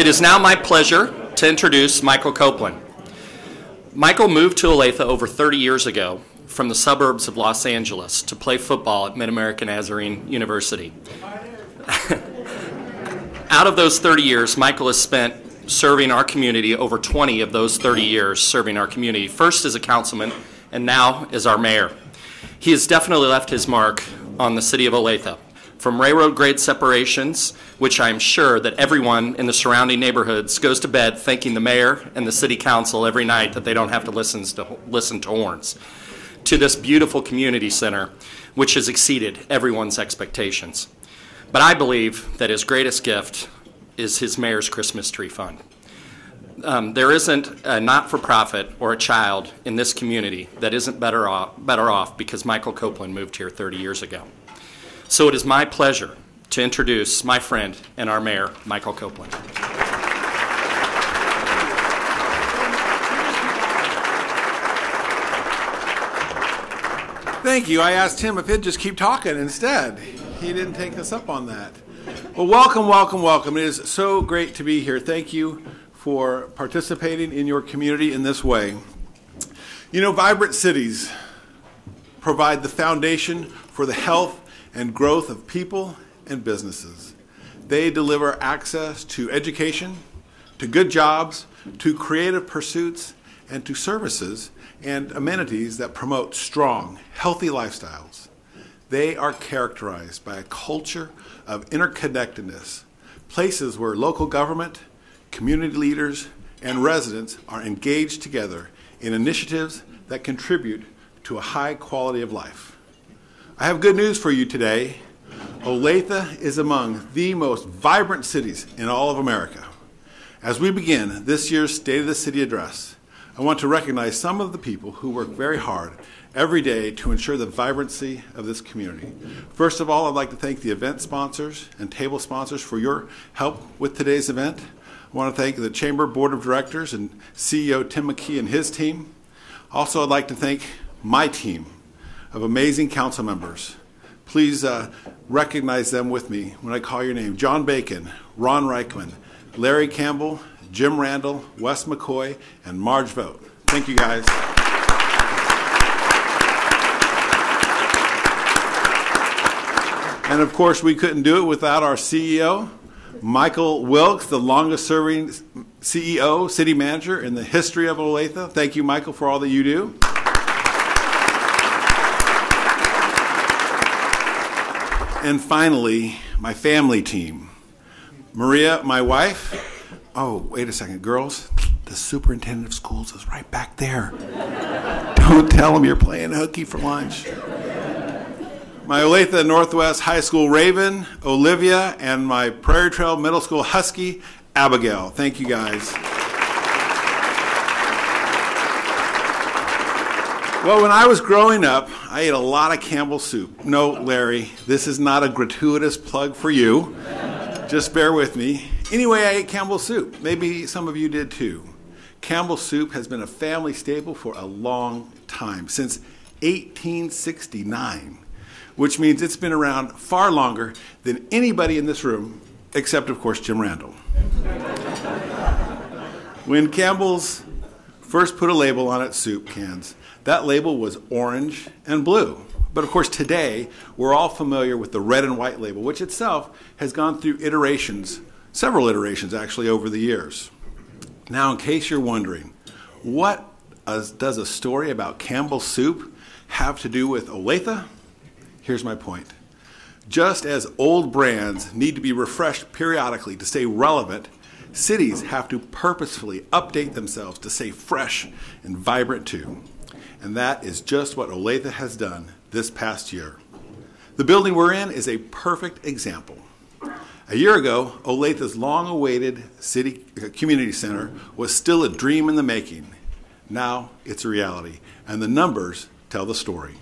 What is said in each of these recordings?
It is now my pleasure to introduce Michael Copeland. Michael moved to Olathe over 30 years ago from the suburbs of Los Angeles to play football at Mid-American Nazarene University. Out of those 30 years, Michael has spent serving our community, over 20 of those 30 years serving our community, first as a councilman and now as our mayor. He has definitely left his mark on the city of Olathe. From railroad grade separations, which I'm sure that everyone in the surrounding neighborhoods goes to bed thanking the mayor and the city council every night that they don't have to listen to horns, to this beautiful community center, which has exceeded everyone's expectations. But I believe that his greatest gift is his mayor's Christmas tree fund. There isn't a not-for-profit or a child in this community that isn't better off because Michael Copeland moved here 30 years ago. So it is my pleasure to introduce my friend and our mayor, Michael Copeland. Thank you. I asked him if he'd just keep talking instead. He didn't take us up on that. Well, welcome, welcome, welcome. It is so great to be here. Thank you for participating in your community in this way. You know, vibrant cities provide the foundation for the health and growth of people and businesses. They deliver access to education, to good jobs, to creative pursuits, and to services and amenities that promote strong, healthy lifestyles. They are characterized by a culture of interconnectedness, places where local government, community leaders, and residents are engaged together in initiatives that contribute to a high quality of life. I have good news for you today. Olathe is among the most vibrant cities in all of America. As we begin this year's State of the City address, I want to recognize some of the people who work very hard every day to ensure the vibrancy of this community. First of all, I'd like to thank the event sponsors and table sponsors for your help with today's event. I want to thank the Chamber Board of Directors and CEO Tim McKee and his team. Also, I'd like to thank my team of amazing council members. Please recognize them with me when I call your name. John Bacon, Ron Reichman, Larry Campbell, Jim Randall, Wes McCoy, and Marge Vogt. Thank you, guys. And of course, we couldn't do it without our CEO, Michael Wilkes, the longest serving CEO, city manager in the history of Olathe. Thank you, Michael, for all that you do. And finally, my family team. Maria, my wife. Oh, wait a second, girls. The superintendent of schools is right back there. Don't tell him you're playing hooky for lunch. My Olathe Northwest High School Raven, Olivia, and my Prairie Trail Middle School Husky, Abigail. Thank you, guys. Well, when I was growing up, I ate a lot of Campbell's soup. No, Larry, this is not a gratuitous plug for you. Just bear with me. Anyway, I ate Campbell's soup. Maybe some of you did too. Campbell's soup has been a family staple for a long time, since 1869, which means it's been around far longer than anybody in this room, except, of course, Jim Randall. When Campbell's first put a label on its soup cans, that label was orange and blue. But of course today, we're all familiar with the red and white label, which itself has gone through iterations, several iterations actually over the years. Now, in case you're wondering, what does a story about Campbell's soup have to do with Olathe? Here's my point. Just as old brands need to be refreshed periodically to stay relevant, cities have to purposefully update themselves to stay fresh and vibrant too. And that is just what Olathe has done this past year. The building we're in is a perfect example. A year ago, Olathe's long-awaited city community center was still a dream in the making. Now it's a reality, and the numbers tell the story.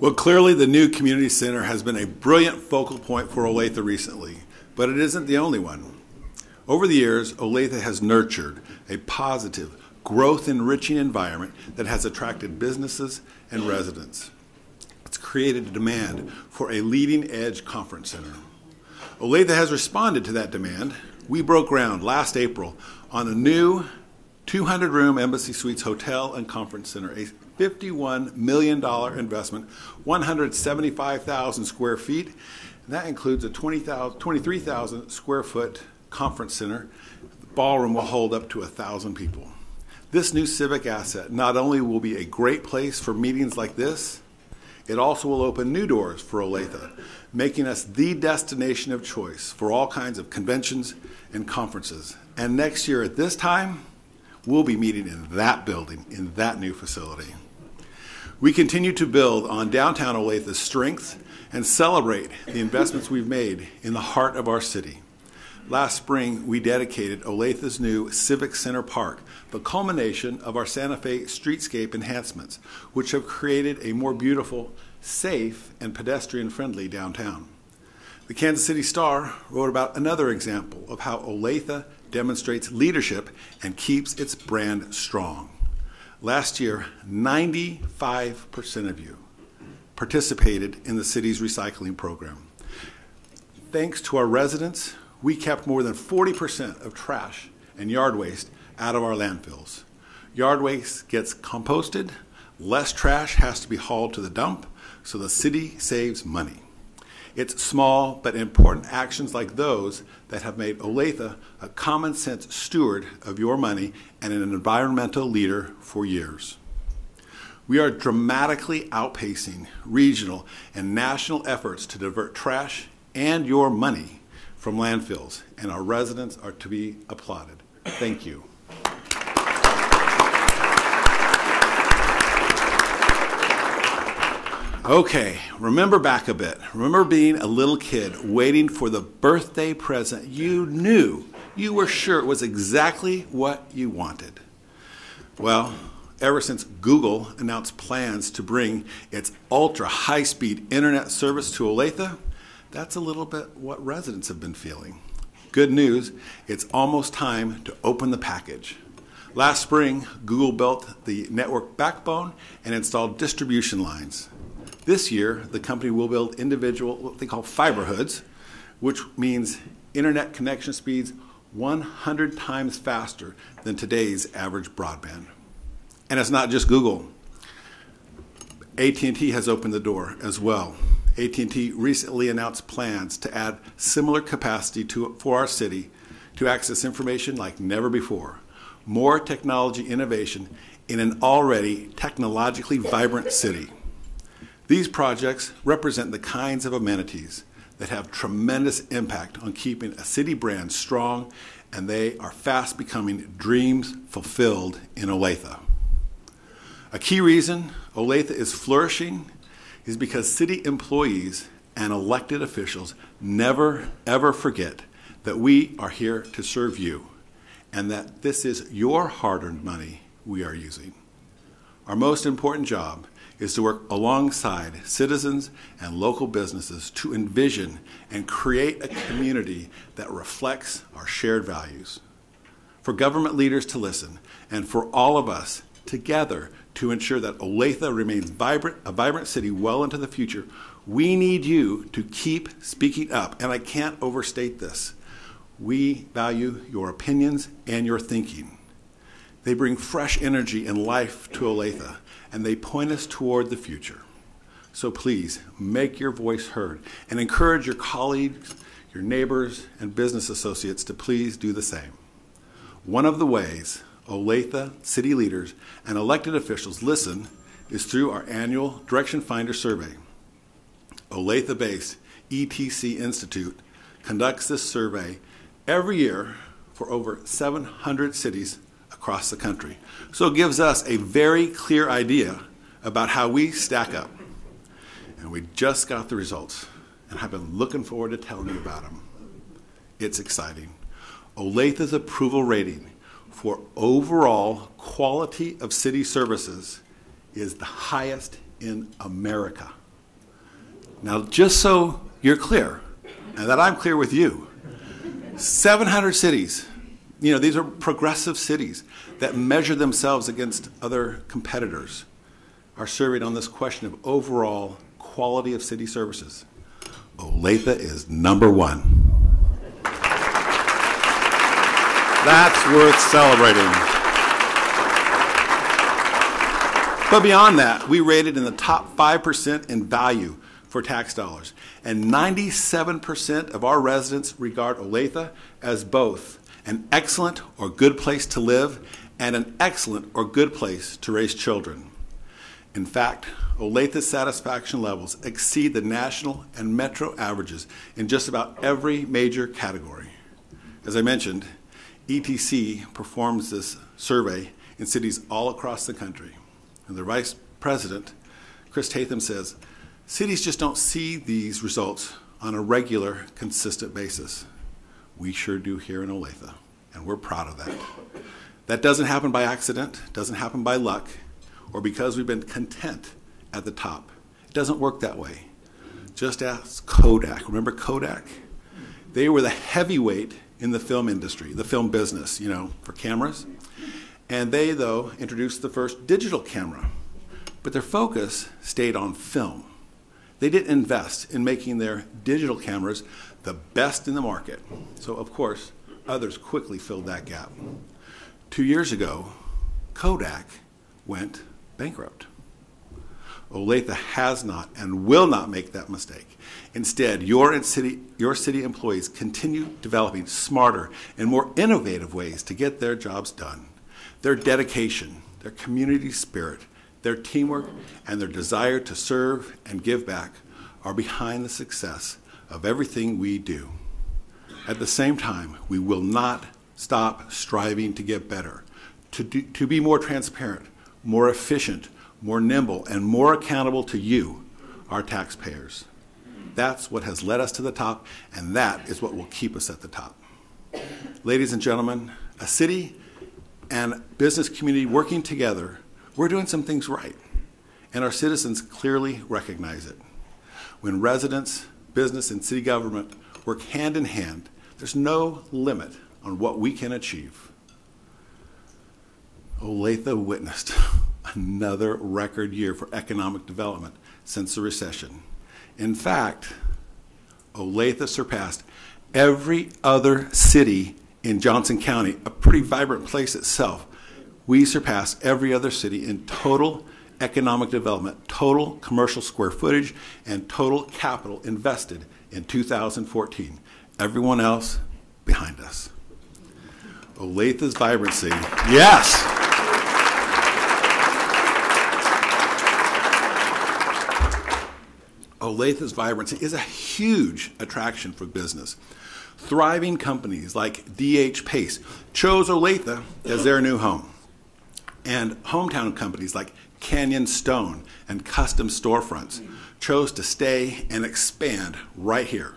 Well, clearly the new community center has been a brilliant focal point for Olathe recently, but it isn't the only one. Over the years, Olathe has nurtured a positive, growth-enriching environment that has attracted businesses and residents. It's created a demand for a leading-edge conference center. Olathe has responded to that demand. We broke ground last April on a new 200-room Embassy Suites hotel and conference center, a $51 million investment, 175,000 square feet. And that includes a 23,000 square foot conference center. The ballroom will hold up to 1,000 people. This new civic asset not only will be a great place for meetings like this, it also will open new doors for Olathe, making us the destination of choice for all kinds of conventions and conferences. And next year at this time, we'll be meeting in that building, in that new facility. We continue to build on downtown Olathe's strengths and celebrate the investments we've made in the heart of our city. Last spring, we dedicated Olathe's new Civic Center Park, the culmination of our Santa Fe streetscape enhancements, which have created a more beautiful, safe, and pedestrian-friendly downtown. The Kansas City Star wrote about another example of how Olathe demonstrates leadership and keeps its brand strong. Last year, 95% of you participated in the city's recycling program. Thanks to our residents, we kept more than 40% of trash and yard waste out of our landfills. Yard waste gets composted, less trash has to be hauled to the dump, so the city saves money. It's small but important actions like those that have made Olathe a common sense steward of your money and an environmental leader for years. We are dramatically outpacing regional and national efforts to divert trash and your money from landfills, and our residents are to be applauded. Thank you. Okay, remember back a bit. Remember being a little kid waiting for the birthday present you knew, you were sure it was exactly what you wanted. Well, ever since Google announced plans to bring its ultra high-speed internet service to Olathe, that's a little bit what residents have been feeling. Good news, it's almost time to open the package. Last spring, Google built the network backbone and installed distribution lines. This year, the company will build individual, what they call fiber hoods, which means internet connection speeds 100 times faster than today's average broadband. And it's not just Google. AT&T has opened the door as well. AT&T recently announced plans to add similar capacity for our city to access information like never before. More technology innovation in an already technologically vibrant city. These projects represent the kinds of amenities that have tremendous impact on keeping a city brand strong, and they are fast becoming dreams fulfilled in Olathe. A key reason Olathe is flourishing is because city employees and elected officials never, ever forget that we are here to serve you and that this is your hard-earned money we are using. Our most important job is to work alongside citizens and local businesses to envision and create a community that reflects our shared values. For government leaders to listen and for all of us together to ensure that Olathe remains a vibrant city well into the future, we need you to keep speaking up. And I can't overstate this. We value your opinions and your thinking. They bring fresh energy and life to Olathe, and they point us toward the future. So please, make your voice heard and encourage your colleagues, your neighbors, and business associates to please do the same. One of the ways Olathe city leaders and elected officials listen is through our annual Direction Finder survey. Olathe-based ETC Institute conducts this survey every year for over 700 cities across the country. So it gives us a very clear idea about how we stack up. And we just got the results, and I've been looking forward to telling you about them. It's exciting. Olathe's approval rating for overall quality of city services is the highest in America. Now, just so you're clear, and that I'm clear with you, 700 cities, these are progressive cities that measure themselves against other competitors, are surveyed on this question of overall quality of city services. Olathe is number one. That's worth celebrating. But beyond that, we rated in the top 5% in value for tax dollars. And 97% of our residents regard Olathe as both an excellent or good place to live and an excellent or good place to raise children. In fact, Olathe's satisfaction levels exceed the national and metro averages in just about every major category. As I mentioned, ETC performs this survey in cities all across the country. And the Vice President, Chris Tatham, says, cities just don't see these results on a regular, consistent basis. We sure do here in Olathe, and we're proud of that. That doesn't happen by accident, doesn't happen by luck, or because we've been content at the top. It doesn't work that way. Just ask Kodak. Remember Kodak? They were the heavyweight in the film industry, the film business, for cameras. And they, though, introduced the first digital camera. But their focus stayed on film. They didn't invest in making their digital cameras the best in the market. So, of course, others quickly filled that gap. 2 years ago, Kodak went bankrupt. Olathe has not and will not make that mistake. Instead, your city employees continue developing smarter and more innovative ways to get their jobs done. Their dedication, their community spirit, their teamwork, and their desire to serve and give back are behind the success of everything we do. At the same time, we will not stop striving to get better, to be more transparent, more efficient, more nimble, and more accountable to you, our taxpayers. That's what has led us to the top, and that is what will keep us at the top. Ladies and gentlemen, a city and business community working together, we're doing some things right, and our citizens clearly recognize it. When residents, business, and city government work hand in hand, there's no limit on what we can achieve. Olathe witnessed another record year for economic development since the recession. In fact, Olathe surpassed every other city in Johnson County, a pretty vibrant place itself. We surpassed every other city in total economic development, total commercial square footage, and total capital invested in 2014. Everyone else behind us. Olathe's vibrancy, yes. Olathe's vibrancy is a huge attraction for business. Thriving companies like D.H. Pace chose Olathe as their new home. And hometown companies like Canyon Stone and Custom Storefronts chose to stay and expand right here.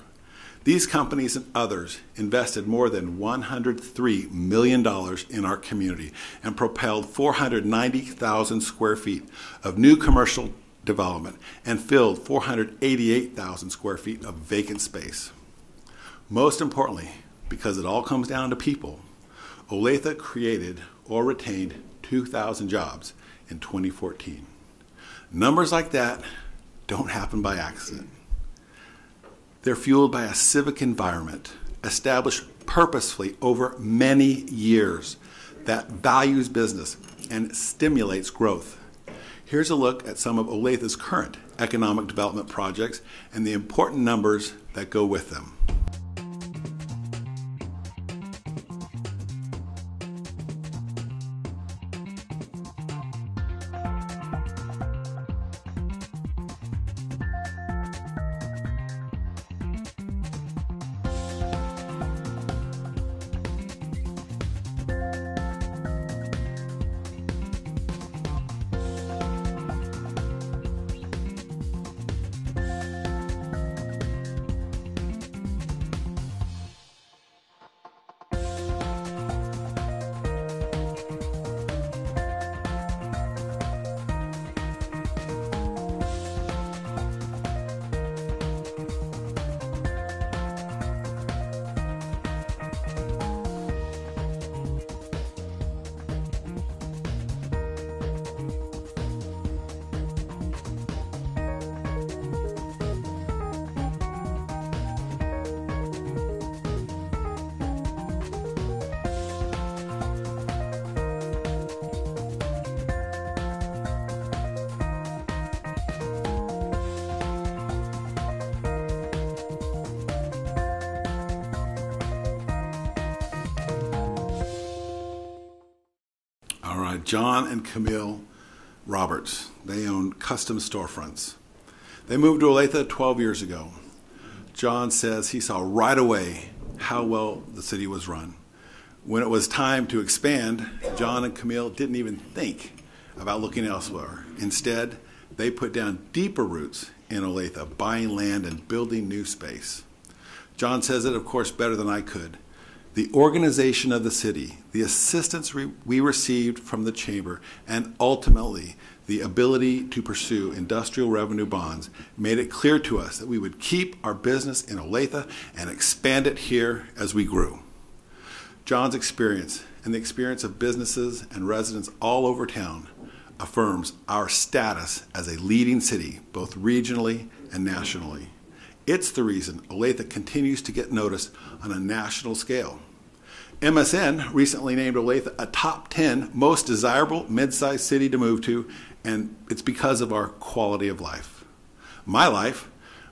These companies and others invested more than $103 million in our community and propelled 490,000 square feet of new commercial development and filled 488,000 square feet of vacant space. Most importantly, because it all comes down to people, Olathe created or retained 2,000 jobs in 2014. Numbers like that don't happen by accident. They're fueled by a civic environment established purposefully over many years that values business and stimulates growth. Here's a look at some of Olathe's current economic development projects and the important numbers that go with them. John and Camille Roberts. They own custom storefronts. They moved to Olathe 12 years ago. John says he saw right away how well the city was run. When it was time to expand, John and Camille didn't even think about looking elsewhere. Instead, they put down deeper roots in Olathe, buying land and building new space. John says it, of course, better than I could. The organization of the city, the assistance we received from the chamber, and ultimately the ability to pursue industrial revenue bonds made it clear to us that we would keep our business in Olathe and expand it here as we grew. John's experience and the experience of businesses and residents all over town affirms our status as a leading city, both regionally and nationally. It's the reason Olathe continues to get noticed on a national scale. MSN recently named Olathe a top 10 most desirable mid-sized city to move to, and it's because of our quality of life. My Life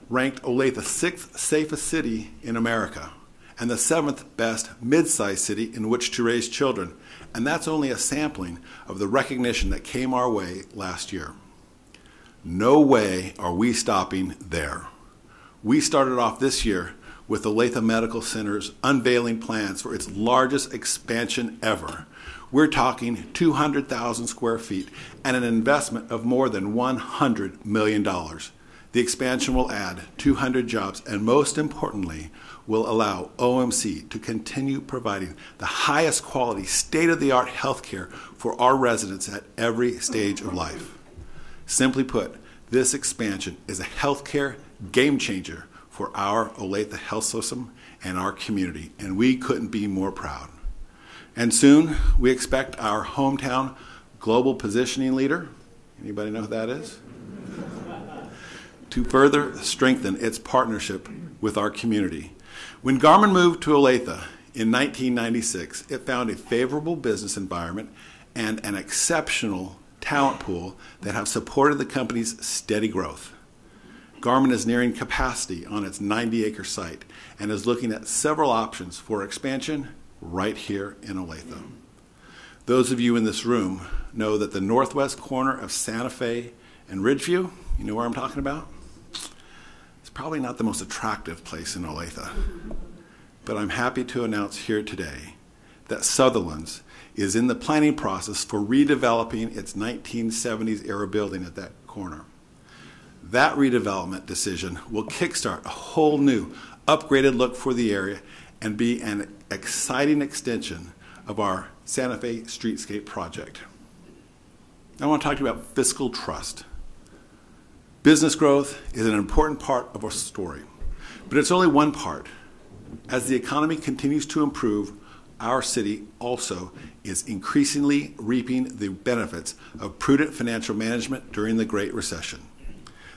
ranked Olathe the 6th safest city in America and the 7th best mid-sized city in which to raise children, and that's only a sampling of the recognition that came our way last year. No way are we stopping there. We started off this year with Olathe Medical Center's unveiling plans for its largest expansion ever. We're talking 200,000 square feet and an investment of more than $100 million. The expansion will add 200 jobs and, most importantly, will allow OMC to continue providing the highest quality, state-of-the-art health care for our residents at every stage of life. Simply put, this expansion is a healthcare game changer for our Olathe health system and our community, and we couldn't be more proud. And soon, we expect our hometown global positioning leader, anybody know who that is? To further strengthen its partnership with our community. When Garmin moved to Olathe in 1996, it found a favorable business environment and an exceptional talent pool that have supported the company's steady growth. Garmin is nearing capacity on its 90-acre site and is looking at several options for expansion right here in Olathe. Those of you in this room know that the northwest corner of Santa Fe and Ridgeview, you know where I'm talking about? It's probably not the most attractive place in Olathe, but I'm happy to announce here today that Sutherland's is in the planning process for redeveloping its 1970s era building at that corner. That redevelopment decision will kickstart a whole new, upgraded look for the area and be an exciting extension of our Santa Fe streetscape project. I want to talk to you about fiscal trust. Business growth is an important part of our story, but it's only one part. As the economy continues to improve, our city also is increasingly reaping the benefits of prudent financial management during the Great Recession.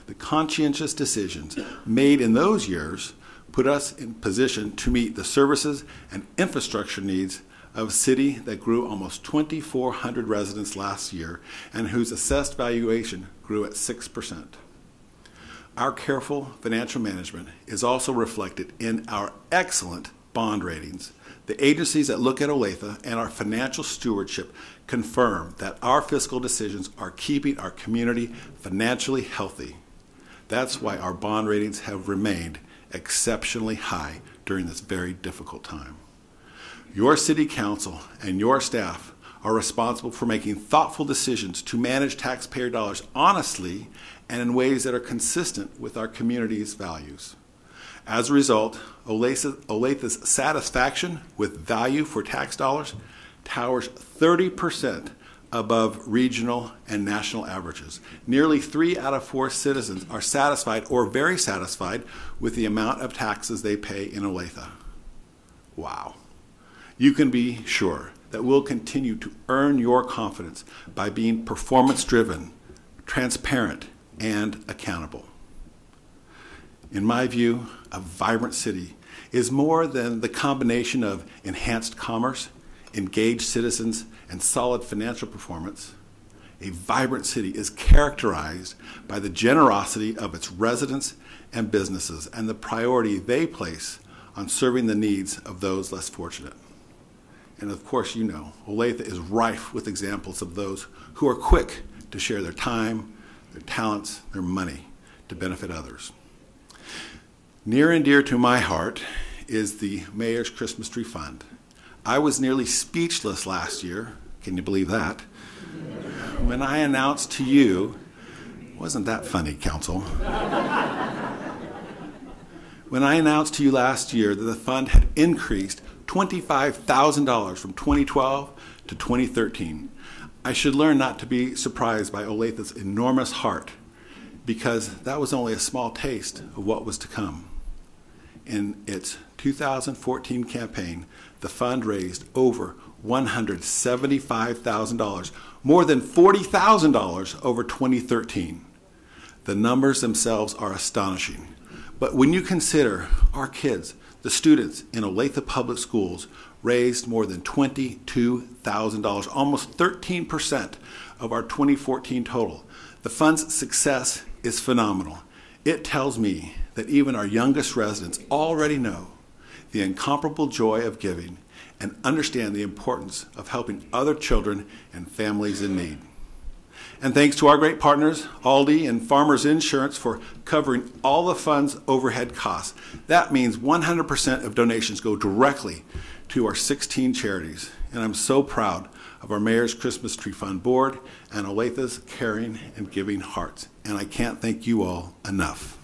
The conscientious decisions made in those years put us in position to meet the services and infrastructure needs of a city that grew almost 2,400 residents last year and whose assessed valuation grew at 6%. Our careful financial management is also reflected in our excellent bond ratings. The agencies that look at Olathe and our financial stewardship confirm that our fiscal decisions are keeping our community financially healthy. That's why our bond ratings have remained exceptionally high during this very difficult time. Your city council and your staff are responsible for making thoughtful decisions to manage taxpayer dollars honestly and in ways that are consistent with our community's values. As a result, Olathe's satisfaction with value for tax dollars towers 30% above regional and national averages. Nearly 3 out of 4 citizens are satisfied or very satisfied with the amount of taxes they pay in Olathe. Wow. You can be sure that we'll continue to earn your confidence by being performance-driven, transparent, and accountable. In my view, a vibrant city is more than the combination of enhanced commerce, engaged citizens, and solid financial performance. A vibrant city is characterized by the generosity of its residents and businesses and the priority they place on serving the needs of those less fortunate. And of course, you know, Olathe is rife with examples of those who are quick to share their time, their talents, their money to benefit others. Near and dear to my heart is the Mayor's Christmas Tree Fund. I was nearly speechless last year, can you believe that, when I announced to you, wasn't that funny, Council? When I announced to you last year that the fund had increased $25,000 from 2012 to 2013, I should learn not to be surprised by Olathe's enormous heart, because that was only a small taste of what was to come. In its 2014 campaign, the fund raised over $175,000, more than $40,000 over 2013. The numbers themselves are astonishing. But when you consider our kids, the students in Olathe Public Schools raised more than $22,000, almost 13% of our 2014 total. The fund's success is phenomenal. It tells me that even our youngest residents already know the incomparable joy of giving and understand the importance of helping other children and families in need. And thanks to our great partners, Aldi and Farmers Insurance, for covering all the fund's overhead costs. That means 100% of donations go directly to our 16 charities. And I'm so proud of our Mayor's Christmas Tree Fund Board and Olathe's caring and giving hearts. And I can't thank you all enough.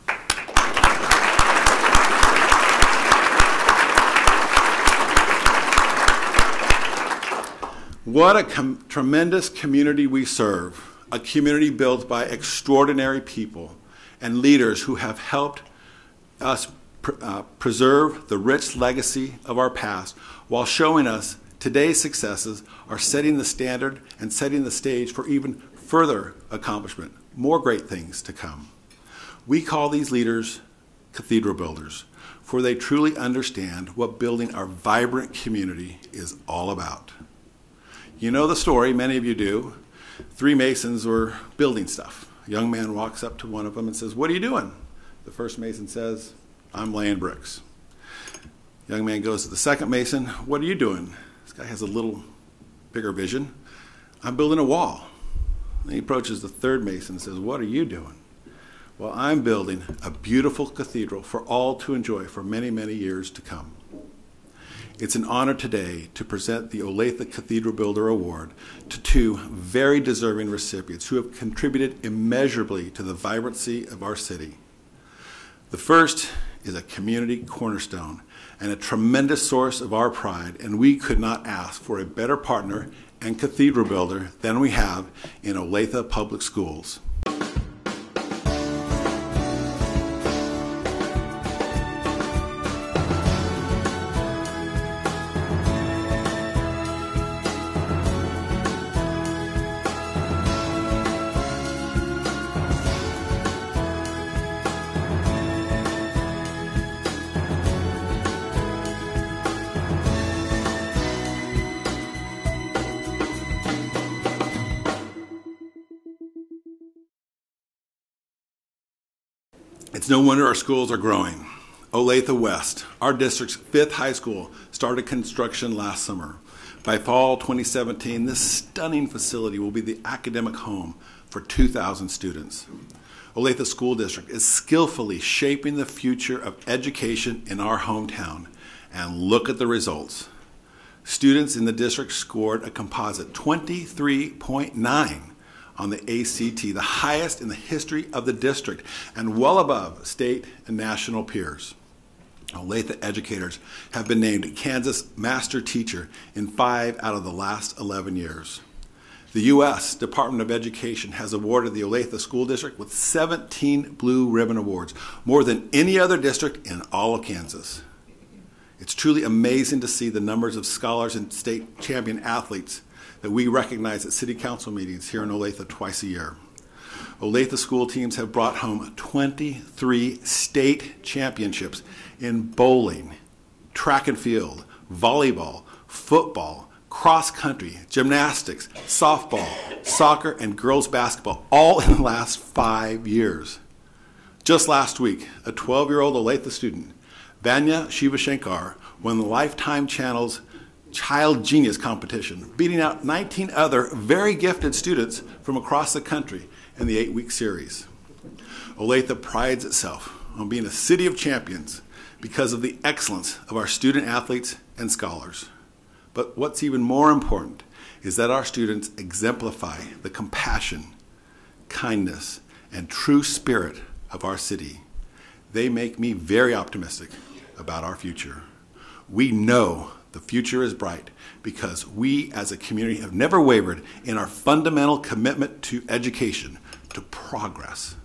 What a tremendous community we serve. A community built by extraordinary people and leaders who have helped us preserve the rich legacy of our past while showing us today's successes are setting the standard and setting the stage for even further accomplishment, more great things to come. We call these leaders cathedral builders, for they truly understand what building our vibrant community is all about. You know the story, many of you do. 3 masons were building stuff. A young man walks up to one of them and says, "What are you doing?" The first mason says, "I'm laying bricks." The young man goes to the second mason, "What are you doing?" This guy has a little bigger vision. "I'm building a wall." And he approaches the third mason and says, "What are you doing?" "Well, I'm building a beautiful cathedral for all to enjoy for many, many years to come." It's an honor today to present the Olathe Cathedral Builder Award to 2 very deserving recipients who have contributed immeasurably to the vibrancy of our city. The first is a community cornerstone and a tremendous source of our pride, and we could not ask for a better partner and cathedral builder than we have in Olathe Public Schools. It's no wonder our schools are growing. Olathe West, our district's 5th high school, started construction last summer. By fall 2017, this stunning facility will be the academic home for 2,000 students. Olathe School District is skillfully shaping the future of education in our hometown. And look at the results. Students in the district scored a composite 23.9 on the ACT, the highest in the history of the district, and well above state and national peers. Olathe educators have been named Kansas Master Teacher in 5 out of the last 11 years. The U.S. Department of Education has awarded the Olathe School District with 17 Blue Ribbon Awards, more than any other district in all of Kansas. It's truly amazing to see the numbers of scholars and state champion athletes that we recognize at city council meetings here in Olathe twice a year. Olathe school teams have brought home 23 state championships in bowling, track and field, volleyball, football, cross country, gymnastics, softball, soccer, and girls basketball, all in the last 5 years. Just last week, a 12-year-old Olathe student, Vanya Shivashankar, won the Lifetime Channel's Child Genius Competition, beating out 19 other very gifted students from across the country in the 8-week series. Olathe prides itself on being a city of champions because of the excellence of our student athletes and scholars. But what's even more important is that our students exemplify the compassion, kindness, and true spirit of our city. They make me very optimistic about our future. We know the future is bright because we as a community have never wavered in our fundamental commitment to education, to progress.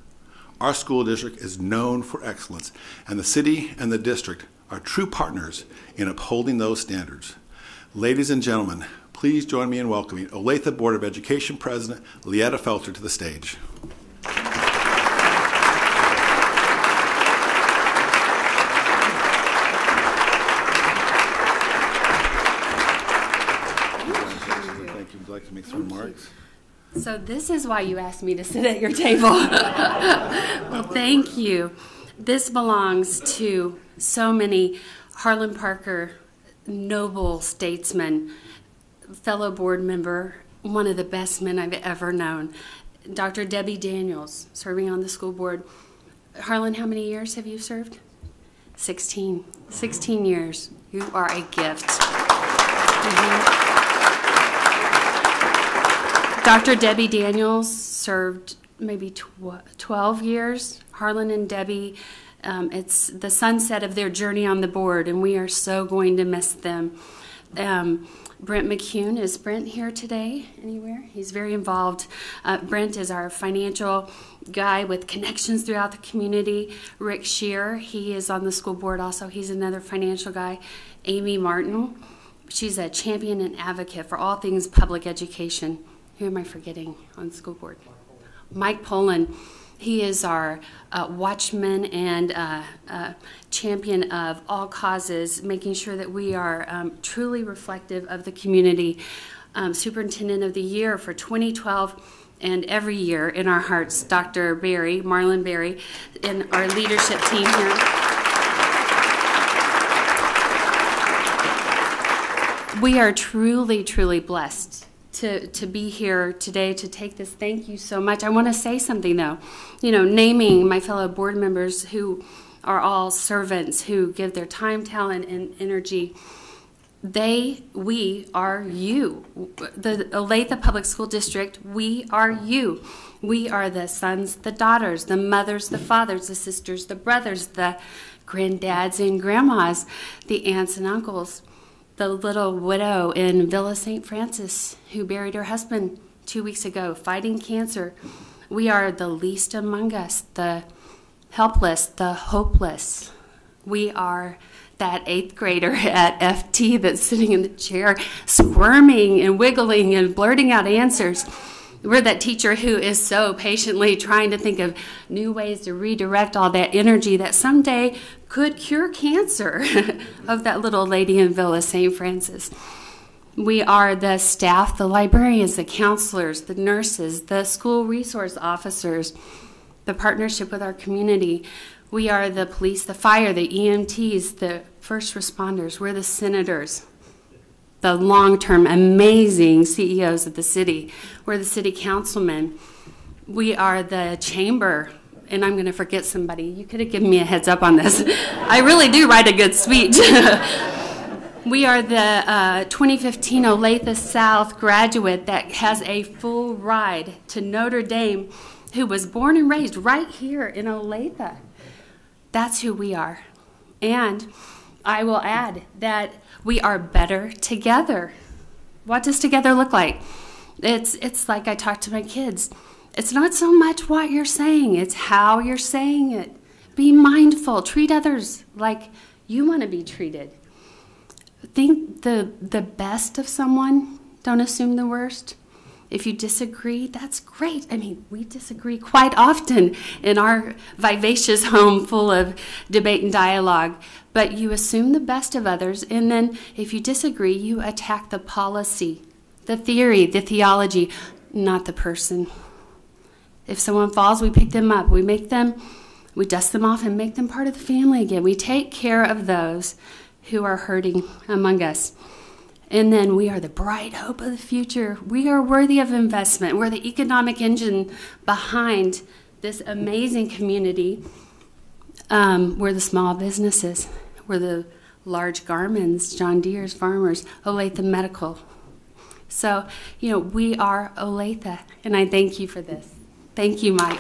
Our school district is known for excellence, and the city and the district are true partners in upholding those standards. Ladies and gentlemen, please join me in welcoming Olathe Board of Education President Lietta Felter to the stage. Thank you. Would you like to make some remarks? So this is why you asked me to sit at your table. Well, thank you. This belongs to so many Harlan Parker noble statesmen, fellow board member, one of the best men I've ever known, Dr. Debbie Daniels, serving on the school board. Harlan, how many years have you served? 16. 16 years. You are a gift. Dr. Debbie Daniels served maybe 12 years. Harlan and Debbie, it's the sunset of their journey on the board, and we are so going to miss them. Brent McCune, is Brent here today anywhere? He's very involved. Brent is our financial guy with connections throughout the community. Rick Shear, he is on the school board also. He's another financial guy. Amy Martin, she's a champion and advocate for all things public education. Who am I forgetting on the school board? Mike Poland. He is our watchman and champion of all causes, making sure that we are truly reflective of the community. Superintendent of the Year for 2012 and every year in our hearts, Dr. Berry, Marlon Berry, and our leadership team here. We are truly, truly blessed to be here today to take this. Thank you so much. I want to say something though. You know, naming my fellow board members who are all servants who give their time, talent, and energy. We are you. The Olathe Public School District, we are you. We are the sons, the daughters, the mothers, the fathers, the sisters, the brothers, the granddads and grandmas, the aunts and uncles. The little widow in Villa St. Francis who buried her husband 2 weeks ago fighting cancer. We are the least among us, the helpless, the hopeless. We are that 8th grader at FT that's sitting in the chair squirming and wiggling and blurting out answers. We're that teacher who is so patiently trying to think of new ways to redirect all that energy that someday could cure cancer of that little lady in Villa St. Francis. We are the staff, the librarians, the counselors, the nurses, the school resource officers, the partnership with our community. We are the police, the fire, the EMTs, the first responders. We're the senators, the long-term amazing CEOs of the city. We're the city councilmen. We are the chamber, and I'm going to forget somebody. You could have given me a heads up on this. I really do write a good speech. We are the 2015 Olathe South graduate that has a full ride to Notre Dame, who was born and raised right here in Olathe. That's who we are. And I will add that we are better together. What does together look like? It's like I talk to my kids. It's not so much what you're saying, it's how you're saying it. Be mindful. Treat others like you want to be treated. Think the best of someone. Don't assume the worst. If you disagree, that's great. I mean, we disagree quite often in our vivacious home full of debate and dialogue. But you assume the best of others, and then if you disagree, you attack the policy, the theory, the theology, not the person. If someone falls, we pick them up. We dust them off and make them part of the family again. We take care of those who are hurting among us. And then we are the bright hope of the future. We are worthy of investment. We're the economic engine behind this amazing community. We're the small businesses. We're the large Garmins, John Deere's, farmers, Olathe Medical. So, we are Olathe, and I thank you for this. Thank you, Mike.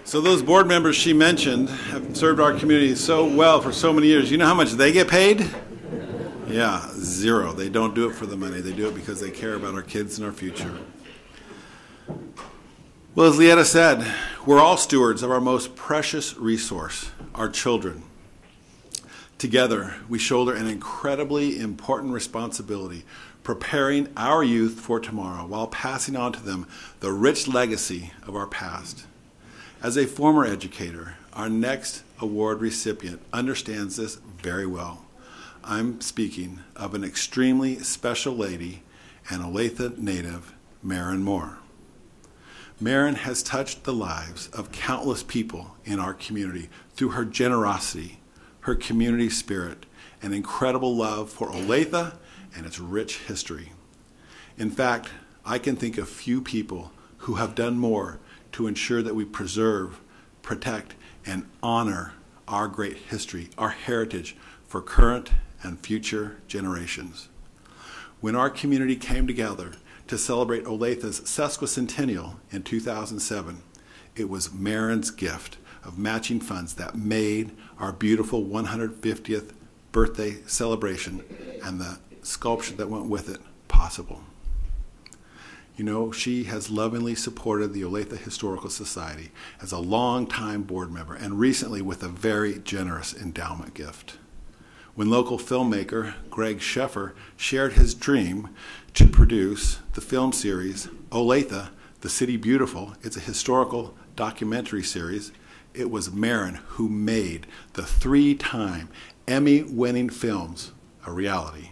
So those board members she mentioned have served our community so well for so many years. You know how much they get paid? Yeah, zero. They don't do it for the money. They do it because they care about our kids and our future. Well, as Leetta said, we're all stewards of our most precious resource, our children. Together, we shoulder an incredibly important responsibility, preparing our youth for tomorrow while passing on to them the rich legacy of our past. As a former educator, our next award recipient understands this very well. I'm speaking of an extremely special lady and Olathe native, Marin Moore. Marin has touched the lives of countless people in our community through her generosity, her community spirit, and incredible love for Olathe and its rich history. In fact, I can think of few people who have done more to ensure that we preserve, protect, and honor our great history, our heritage for current and future generations. When our community came together to celebrate Olathe's sesquicentennial in 2007, it was Marin's gift of matching funds that made our beautiful 150th birthday celebration and the sculpture that went with it possible. You know, she has lovingly supported the Olathe Historical Society as a longtime board member and recently with a very generous endowment gift. When local filmmaker Greg Sheffer shared his dream to produce the film series Olathe, The City Beautiful, it's a historical documentary series, it was Marin who made the 3-time Emmy-winning films a reality.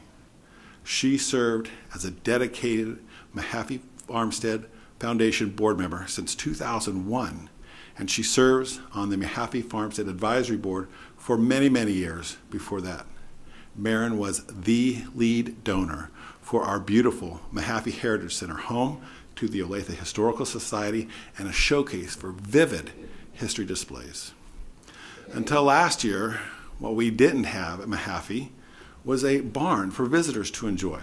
She served as a dedicated Mahaffey Farmstead Foundation board member since 2001, and she serves on the Mahaffey Farmstead Advisory Board for many, many years before that. Marin was the lead donor for our beautiful Mahaffey Heritage Center, home to the Olathe Historical Society and a showcase for vivid history displays. Until last year, what we didn't have at Mahaffey was a barn for visitors to enjoy.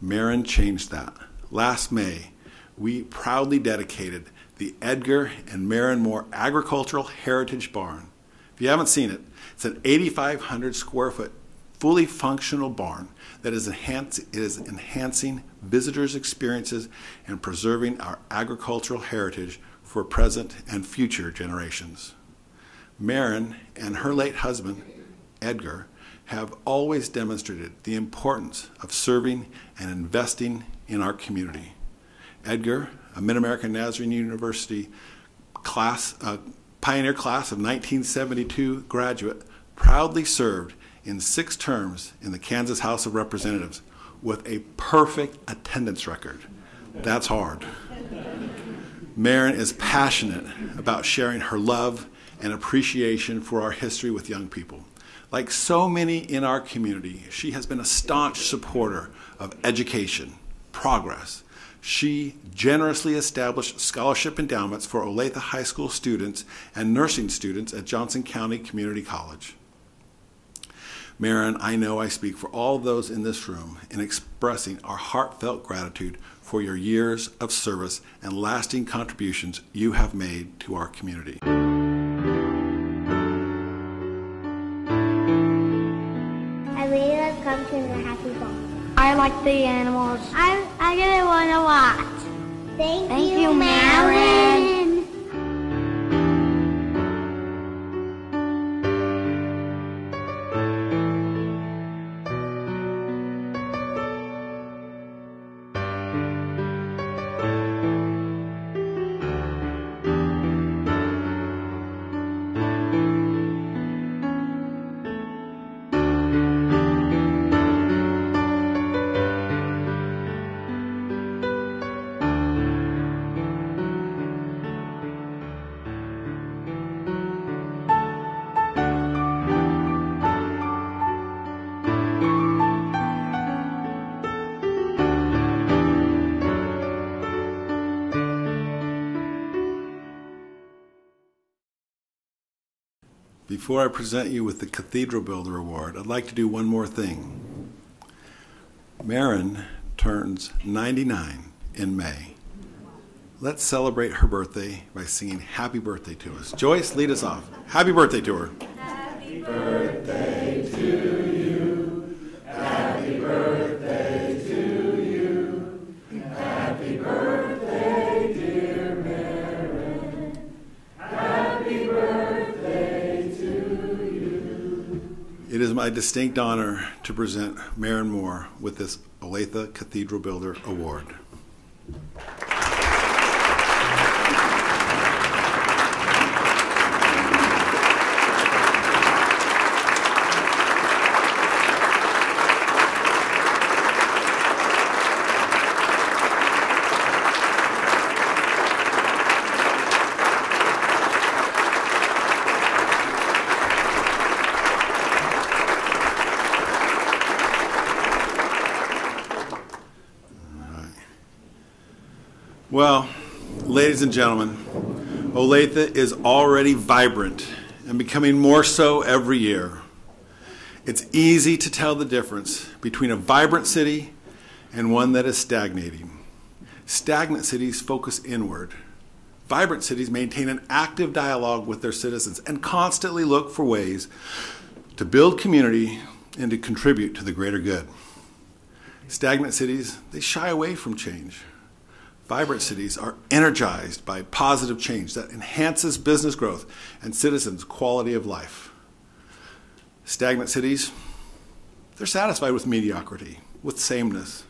Marin changed that. Last May, we proudly dedicated the Edgar and Marin Moore Agricultural Heritage Barn. If you haven't seen it, it's an 8,500 square foot, fully functional barn that is enhancing visitors' experiences and preserving our agricultural heritage for present and future generations. Marin and her late husband, Edgar, have always demonstrated the importance of serving and investing in our community. Edgar, a Mid-American Nazarene University pioneer class of 1972 graduate, proudly served in 6 terms in the Kansas House of Representatives with a perfect attendance record. That's hard. Marin is passionate about sharing her love and appreciation for our history with young people. Like so many in our community, she has been a staunch supporter of education, progress. She generously established scholarship endowments for Olathe High School students and nursing students at Johnson County Community College. Marin, I know I speak for all those in this room in expressing our heartfelt gratitude for your years of service and lasting contributions you have made to our community. I really love come to the Happy Ball. I like the animals. I really want to watch. Thank you, Marin. before I present you with the Cathedral Builder Award, I'd like to do one more thing. Marin turns 99 in May. Let's celebrate her birthday by singing Happy Birthday to us. Joyce, lead us off. Happy birthday to her. Happy birthday to you. Happy birthday to you. Happy birthday, dear Marin. Happy birthday to you. It is my distinct honor to present Marin Moore with this Olathe Cathedral Builder Award. Well, ladies and gentlemen, Olathe is already vibrant and becoming more so every year. It's easy to tell the difference between a vibrant city and one that is stagnating. Stagnant cities focus inward. Vibrant cities maintain an active dialogue with their citizens and constantly look for ways to build community and to contribute to the greater good. Stagnant cities, they shy away from change. Vibrant cities are energized by positive change that enhances business growth and citizens' quality of life. Stagnant cities, they're satisfied with mediocrity, with sameness.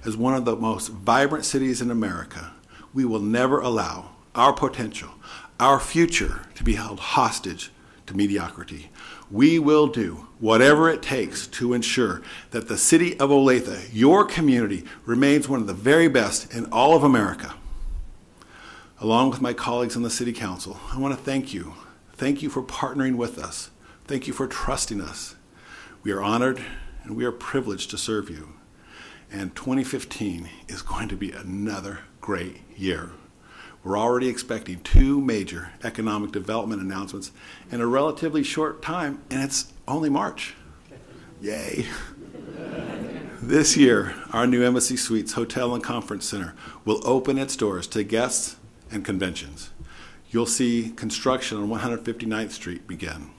As one of the most vibrant cities in America, we will never allow our potential, our future, to be held hostage to mediocrity. We will do whatever it takes to ensure that the city of Olathe, your community, remains one of the very best in all of America. Along with my colleagues on the City Council, I want to thank you. Thank you for partnering with us. Thank you for trusting us. We are honored and we are privileged to serve you. And 2015 is going to be another great year. We're already expecting 2 major economic development announcements in a relatively short time, and it's only March. Yay. This year, our new Embassy Suites Hotel and Conference Center will open its doors to guests and conventions. You'll see construction on 159th Street begin,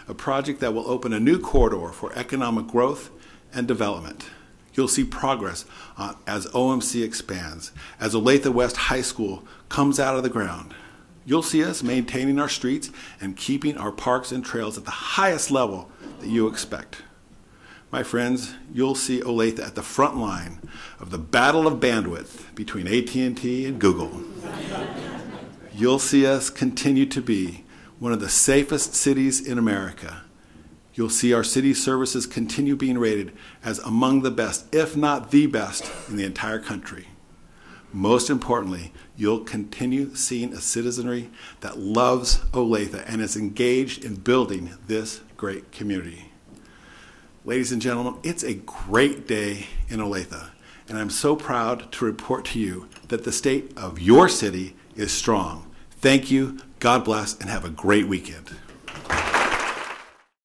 a project that will open a new corridor for economic growth and development. You'll see progress as OMC expands, as Olathe West High School comes out of the ground. You'll see us maintaining our streets and keeping our parks and trails at the highest level that you expect. My friends, you'll see Olathe at the front line of the battle of bandwidth between AT&T and Google. You'll see us continue to be one of the safest cities in America. You'll see our city services continue being rated as among the best, if not the best, in the entire country. Most importantly, you'll continue seeing a citizenry that loves Olathe and is engaged in building this great community. Ladies and gentlemen, it's a great day in Olathe, and I'm so proud to report to you that the state of your city is strong. Thank you, God bless, and have a great weekend.